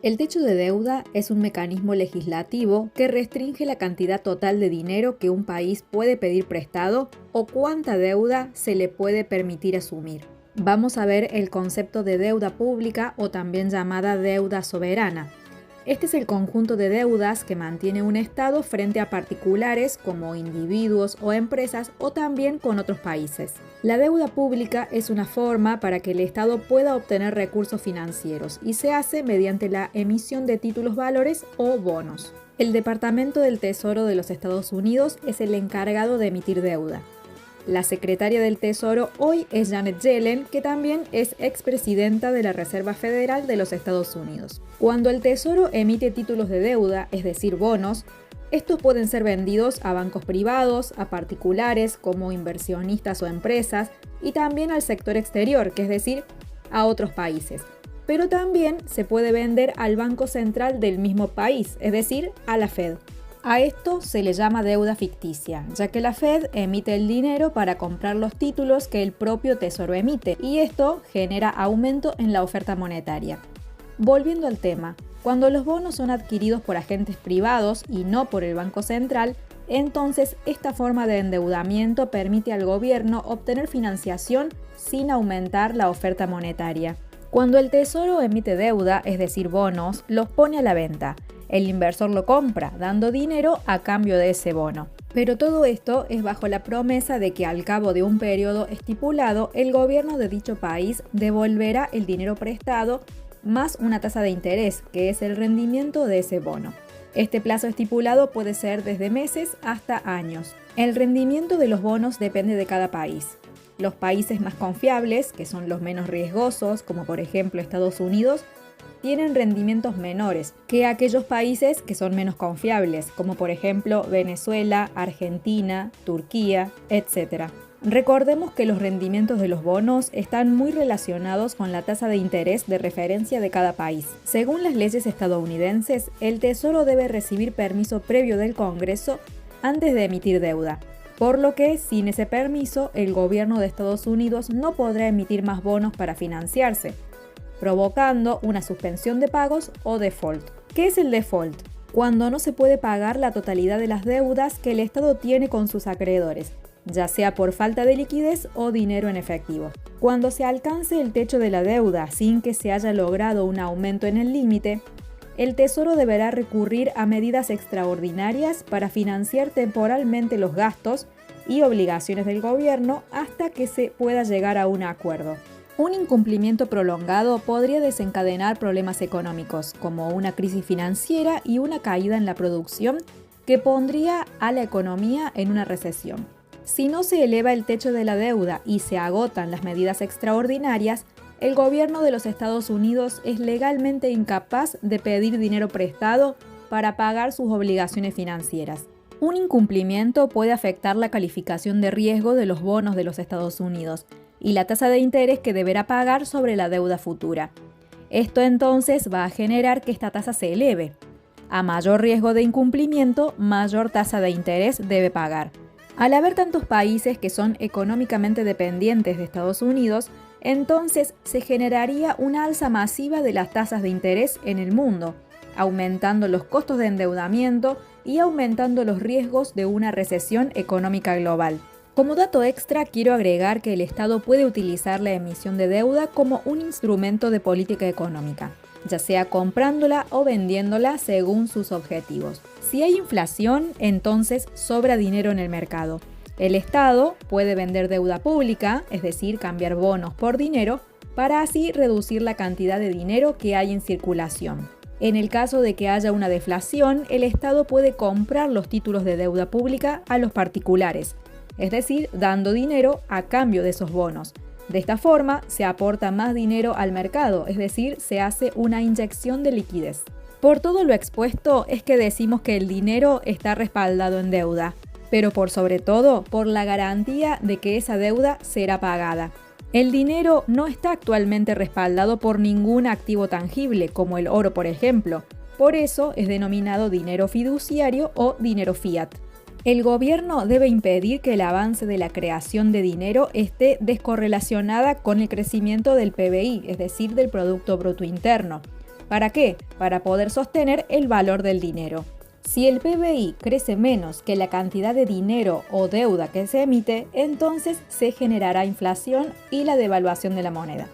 El techo de deuda es un mecanismo legislativo que restringe la cantidad total de dinero que un país puede pedir prestado o cuánta deuda se le puede permitir asumir. Vamos a ver el concepto de deuda pública o también llamada deuda soberana. Este es el conjunto de deudas que mantiene un Estado frente a particulares como individuos o empresas o también con otros países. La deuda pública es una forma para que el Estado pueda obtener recursos financieros y se hace mediante la emisión de títulos valores o bonos. El Departamento del Tesoro de los Estados Unidos es el encargado de emitir deuda. La secretaria del Tesoro hoy es Janet Yellen, que también es expresidenta de la Reserva Federal de los Estados Unidos. Cuando el Tesoro emite títulos de deuda, es decir, bonos, estos pueden ser vendidos a bancos privados, a particulares como inversionistas o empresas, y también al sector exterior, que es decir, a otros países. Pero también se puede vender al Banco Central del mismo país, es decir, a la Fed. A esto se le llama deuda ficticia, ya que la Fed emite el dinero para comprar los títulos que el propio Tesoro emite, y esto genera aumento en la oferta monetaria. Volviendo al tema, cuando los bonos son adquiridos por agentes privados y no por el Banco Central, entonces esta forma de endeudamiento permite al gobierno obtener financiación sin aumentar la oferta monetaria. Cuando el Tesoro emite deuda, es decir, bonos, los pone a la venta. El inversor lo compra, dando dinero a cambio de ese bono. Pero todo esto es bajo la promesa de que al cabo de un periodo estipulado, el gobierno de dicho país devolverá el dinero prestado más una tasa de interés, que es el rendimiento de ese bono. Este plazo estipulado puede ser desde meses hasta años. El rendimiento de los bonos depende de cada país. Los países más confiables, que son los menos riesgosos, como por ejemplo Estados Unidos, tienen rendimientos menores que aquellos países que son menos confiables, como por ejemplo Venezuela, Argentina, Turquía, etc. Recordemos que los rendimientos de los bonos están muy relacionados con la tasa de interés de referencia de cada país. Según las leyes estadounidenses, el Tesoro debe recibir permiso previo del Congreso antes de emitir deuda, por lo que sin ese permiso el gobierno de Estados Unidos no podrá emitir más bonos para financiarse, provocando una suspensión de pagos o default. ¿Qué es el default? Cuando no se puede pagar la totalidad de las deudas que el Estado tiene con sus acreedores, ya sea por falta de liquidez o dinero en efectivo. Cuando se alcance el techo de la deuda sin que se haya logrado un aumento en el límite, el Tesoro deberá recurrir a medidas extraordinarias para financiar temporalmente los gastos y obligaciones del gobierno hasta que se pueda llegar a un acuerdo. Un incumplimiento prolongado podría desencadenar problemas económicos, como una crisis financiera y una caída en la producción que pondría a la economía en una recesión. Si no se eleva el techo de la deuda y se agotan las medidas extraordinarias, el gobierno de los Estados Unidos es legalmente incapaz de pedir dinero prestado para pagar sus obligaciones financieras. Un incumplimiento puede afectar la calificación de riesgo de los bonos de los Estados Unidos y la tasa de interés que deberá pagar sobre la deuda futura. Esto entonces va a generar que esta tasa se eleve. A mayor riesgo de incumplimiento, mayor tasa de interés debe pagar. Al haber tantos países que son económicamente dependientes de Estados Unidos, entonces se generaría una alza masiva de las tasas de interés en el mundo, aumentando los costos de endeudamiento y aumentando los riesgos de una recesión económica global. Como dato extra, quiero agregar que el Estado puede utilizar la emisión de deuda como un instrumento de política económica, ya sea comprándola o vendiéndola según sus objetivos. Si hay inflación, entonces sobra dinero en el mercado. El Estado puede vender deuda pública, es decir, cambiar bonos por dinero, para así reducir la cantidad de dinero que hay en circulación. En el caso de que haya una deflación, el Estado puede comprar los títulos de deuda pública a los particulares, es decir, dando dinero a cambio de esos bonos. De esta forma, se aporta más dinero al mercado, es decir, se hace una inyección de liquidez. Por todo lo expuesto es que decimos que el dinero está respaldado en deuda, pero por sobre todo por la garantía de que esa deuda será pagada. El dinero no está actualmente respaldado por ningún activo tangible, como el oro por ejemplo. Por eso es denominado dinero fiduciario o dinero fiat. El gobierno debe impedir que el avance de la creación de dinero esté descorrelacionada con el crecimiento del PBI, es decir, del Producto Bruto Interno, ¿Para qué? Para poder sostener el valor del dinero. Si el PBI crece menos que la cantidad de dinero o deuda que se emite, entonces se generará inflación y la devaluación de la moneda.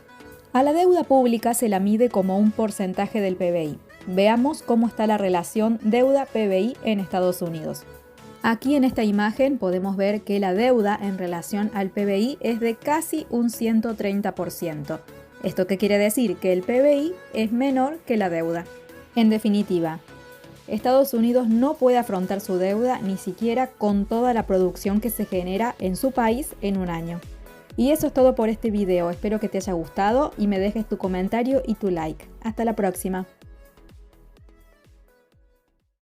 A la deuda pública se la mide como un porcentaje del PBI. Veamos cómo está la relación deuda-PBI en Estados Unidos. Aquí en esta imagen podemos ver que la deuda en relación al PBI es de casi un 130%. ¿Esto qué quiere decir? Que el PBI es menor que la deuda. En definitiva, Estados Unidos no puede afrontar su deuda ni siquiera con toda la producción que se genera en su país en un año. Y eso es todo por este video, espero que te haya gustado y me dejes tu comentario y tu like. Hasta la próxima.